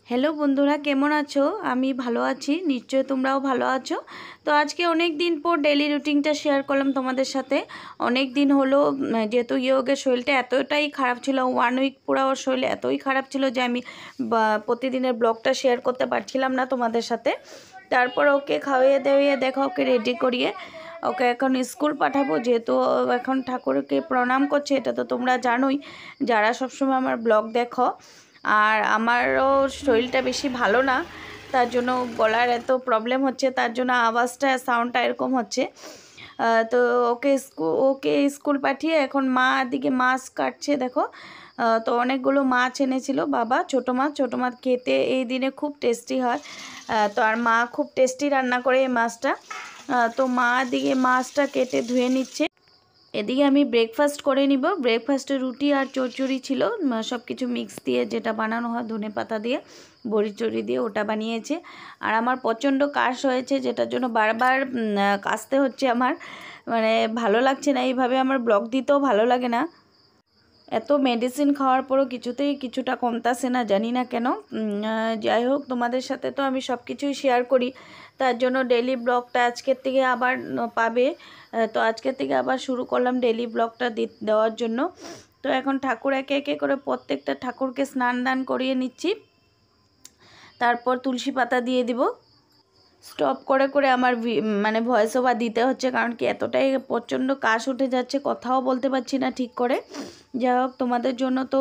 Hello বন্ধুরা, কেমন আছো? আমি ভালো আছি, নিশ্চয় তোমরাও ভালো আছো। তো আজকে অনেক দিন পর ডেলি রুটিনটা শেয়ার করলাম তোমাদের সাথে। অনেক দিন হলো, যেহেতু ইয়োগের শরীরটা এতটাই খারাপ ছিল, 1 উইক পুরো ওর শরীর এতই খারাপ ছিল যে আমি প্রতিদিনের ব্লগটা শেয়ার করতে পারছিলাম না তোমাদের সাথে। তারপর ওকে খাওয়িয়ে দাওয়িয়ে দেখো, ওকে রেডি করিয়ে ওকে এখন স্কুল পাঠাবো, যেহেতু এখন ঠাকুরকে প্রণাম করছে। এটা তো তোমরা জানোই, যারা সবসময় আমার ব্লগ দেখো। আর আমারও শরীরটা বেশি ভালো না, তার জন্য গলার এত প্রবলেম হচ্ছে, তার জন্য আওয়াজটা সাউন্ডটা এরকম হচ্ছে। তো ওকে স্কুল পাঠিয়ে এখন মা দিকে মাছ কাটছে দেখো। তো অনেকগুলো মাছ এনেছিল বাবা, ছোটো মাছ খেতে এই দিনে খুব টেস্টি হয়। তো আর মা খুব টেস্টি রান্না করে এই মাছটা। তো মা দিকে মাছটা কেটে ধুয়ে নিচ্ছে। এদিকে আমি ব্রেকফাস্ট করে নিব। ব্রেকফাস্টে রুটি আর চচ্চড়ি ছিল, সব কিছু মিক্স দিয়ে যেটা বানানো হয় ধনেপাতা দিয়ে, বড়ি চড়ি দিয়ে, ওটা বানিয়েছে। আর আমার প্রচণ্ড কাশ হয়েছে, যেটার জন্য বারবার কাশতে হচ্ছে আমার। মানে ভালো লাগছে না, এইভাবে আমার ব্লগ দিতেও ভালো লাগে না। এত মেডিসিন খাওয়ার পরও কিছুতেই কিছুটা কমতাছে না, জানি না কেন। যাই হোক, তোমাদের সাথে তো আমি সব কিছুই শেয়ার করি, তার জন্য ডেলি ব্লগটা আজকের থেকে আবার পাবে। তো আজকের থেকে আবার শুরু করলাম ডেলি ব্লগটা দেওয়ার জন্য। তো এখন ঠাকুর একে একে করে প্রত্যেকটা ঠাকুরকে স্নান দান করিয়ে নিচ্ছি, তারপর তুলসী পাতা দিয়ে দিব। স্টপ করে করে আমার মানে ভয়েস ওভার দিতে হচ্ছে, কারণ কি এতটাই প্রচণ্ড কাশ উঠে যাচ্ছে, কথাও বলতে পারছি না ঠিক করে। যাই হোক, তোমাদের জন্য তো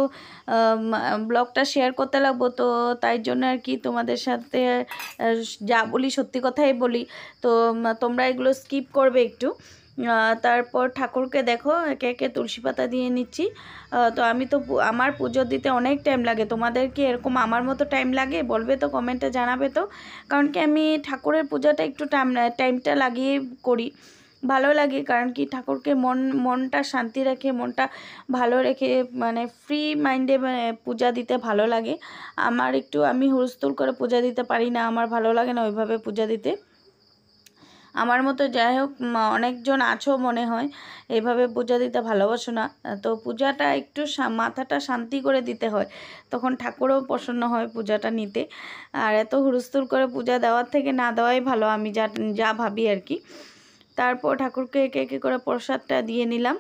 ব্লগটা শেয়ার করতে লাগবো, তো তাই জন্য আর কি তোমাদের সাথে যা বলি সত্যি কথাই বলি। তো তোমরা এগুলো স্কিপ করবে একটু। তারপর ঠাকুরকে দেখো একে একে তুলসী পাতা দিয়ে নিচ্ছি। তো আমি তো আমার পুজো দিতে অনেক টাইম লাগে। তোমাদের কি এরকম আমার মতো টাইম লাগে? বলবে তো, কমেন্টে জানাবে তো। কারণ কি আমি ঠাকুরের পূজাটা একটু টাইমটা লাগিয়ে করি, ভালো লাগে। কারণ কি ঠাকুরকে মনটা শান্তি রেখে, মনটা ভালো রেখে, মানে ফ্রি মাইন্ডে পূজা দিতে ভালো লাগে আমার। একটু আমি হুলস্থুল করে পূজা দিতে পারি না, আমার ভালো লাগে না ওইভাবে পূজা দিতে আমার মতো। যাই হোক, অনেকজন আছো মনে হয় এইভাবে পূজা দিতে ভালোবাসো না। তো পূজাটা একটু মাথাটা শান্তি করে দিতে হয়, তখন ঠাকুরও প্রসন্ন হয় পূজাটা নিতে। আর এত হুলস্থুল করে পূজা দেওয়ার থেকে না দেওয়াই ভালো, আমি যা ভাবি আর কি। তারপর ঠাকুরকে একে একে করে প্রসাদটা দিয়ে নিলাম।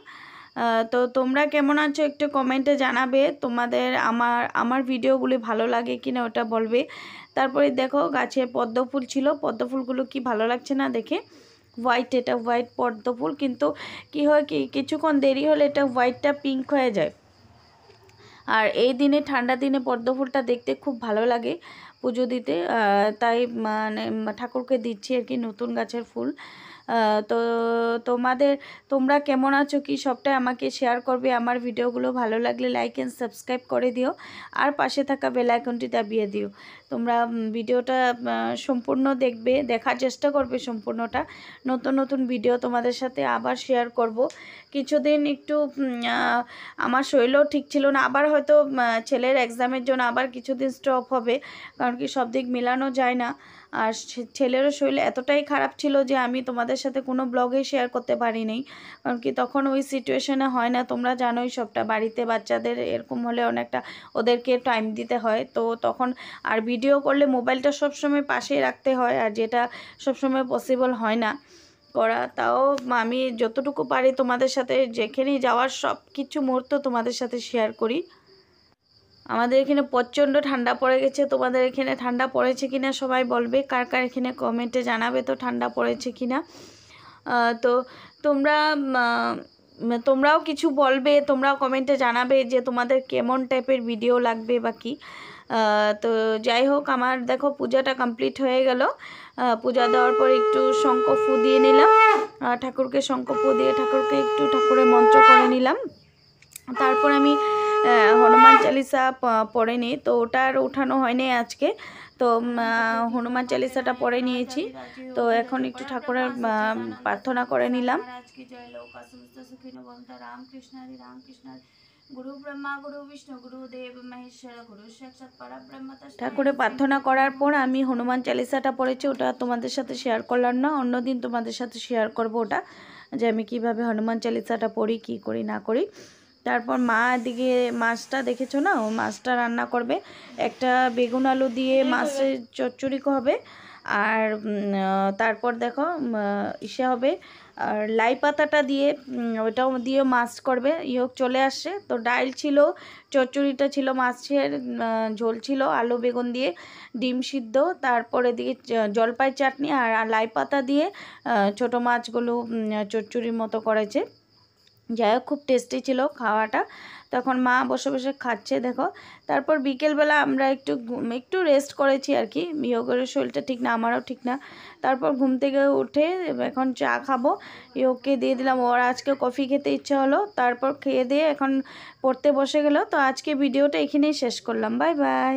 তো তোমরা কেমন আছো একটু কমেন্টে জানাবে। তোমাদের আমার ভিডিওগুলি ভালো লাগে কিনা ওটা বলবে। তারপরে দেখো, গাছে পদ্ম ফুল ছিল, পদ্ম ফুলগুলো কি ভালো লাগছে না দেখে। এটা হোয়াইট পদ্ম ফুল, কিন্তু কি হয় কি কিছুক্ষণ দেরি হলে এটা হোয়াইটটা পিঙ্ক হয়ে যায়। আর এই দিনে, ঠান্ডা দিনে পদ্ম ফুলটা দেখতে খুব ভালো লাগে পুজো দিতে। তাই মানে ঠাকুরকে দিচ্ছি আর কি নতুন গাছের ফুল। তো তোমরা কেমন আছো কি সবটাই আমাকে শেয়ার করবে। আমার ভিডিওগুলো ভালো লাগলে লাইক অ্যান্ড সাবস্ক্রাইব করে দিও, আর পাশে থাকা বেল আইকনটি দাবিয়ে দিও। তোমরা ভিডিওটা সম্পূর্ণ দেখবে, দেখার চেষ্টা করবে সম্পূর্ণটা। নতুন নতুন ভিডিও তোমাদের সাথে আবার শেয়ার করব। কিছুদিন একটু আমার শরীরও ঠিক ছিল না, আবার হয়তো ছেলের এক্সামের জন্য আবার কিছুদিন স্টপ হবে, কারণ কি সব দিক মেলানো যায় না। আর ছেলেরও শরীর এতটাই খারাপ ছিল যে আমি তোমাদের সাথে কোনো ব্লগে শেয়ার করতে পারিনি, কারণ কি তখন ওই সিচুয়েশনে হয় না, তোমরা জানোই সবটা। বাড়িতে বাচ্চাদের এরকম হলে অনেকটা ওদেরকে টাইম দিতে হয়, তো তখন আর ভিডিও করলে মোবাইলটা সবসময় পাশেই রাখতে হয়, আর যেটা সবসময় পসিবল হয় না করা। তাও আমি যতটুকু পারি তোমাদের সাথে যেখানেই যাওয়ার সব কিছু মুহূর্ত তোমাদের সাথে শেয়ার করি। আমাদের এখানে প্রচণ্ড ঠান্ডা পড়ে গেছে, তোমাদের এখানে ঠান্ডা পড়েছে কিনা সবাই বলবে, কার কার এখানে কমেন্টে জানাবে তো ঠান্ডা পড়েছে কিনা। তো তোমরাও কিছু বলবে, তোমরাও কমেন্টে জানাবে যে তোমাদের কেমন টাইপের ভিডিও লাগবে বা কি। তো যাই হোক, আমার দেখো পূজাটা কমপ্লিট হয়ে গেল। পূজা দেওয়ার পর একটু শঙ্খ ফু দিয়ে নিলাম, ঠাকুরকে শঙ্খ ফু দিয়ে ঠাকুরকে একটু ঠাকুরের মন্ত্র করে নিলাম। তারপর আমি হনুমান চালিসা পড়ে নিই, তো ওটা আর উঠানো হয়নি আজকে। তো হনুমান চালিসাটা পড়ে নিয়েছি। তো এখন একটু ঠাকুরের প্রার্থনা করে নিলাম। গুরু ব্রহ্মা গুরু বিষ্ণু গুরু দেব মহেশ্বর গুরু সাক্ষাৎ পরব্রহ্ম। ঠাকুরের প্রার্থনা করার পর আমি হনুমান চালিসাটা পড়েছি, ওটা তোমাদের সাথে শেয়ার করলাম না, অন্যদিন তোমাদের সাথে শেয়ার করব ওটা, যে আমি কিভাবে হনুমান চালিসাটা পড়ি, কি করি না করি। তারপর মা এদিকে মাছটা দেখেছো না, ও মাছটা রান্না করবে, একটা বেগুন আলু দিয়ে মাছের চচ্চড়ি হবে। আর তারপর দেখো ইসে হবে, আর লাই পাতাটা দিয়ে ওটাও দিয়ে মাছ করবে। ইয়োগ চলে আসছে, তো ডাল ছিল, চচ্চড়িটা ছিল, মাছের ঝোল ছিল আলু বেগুন দিয়ে, ডিম সিদ্ধ, তারপরে দিকে জলপাই চাটনি আর লাই পাতা দিয়ে ছোটো মাছগুলো চচ্চড়ির মতো করেছে। যাই হোক খুব টেস্টি ছিল খাওয়াটা। তখন মা বসে বসে খাচ্ছে দেখো। তারপর বিকেলবেলা আমরা একটু রেস্ট করেছি আর কি, ইয়োগের শরীরটা ঠিক না, আমারও ঠিক না। তারপর ঘুম থেকে উঠে এখন চা খাবো, ইয়োগকে দিয়ে দিলাম, ওর আজকে কফি খেতে ইচ্ছা হলো। তারপর খেয়ে দিয়ে এখন পড়তে বসে গেল। তো আজকে ভিডিওটা এখানেই শেষ করলাম, বাই বাই।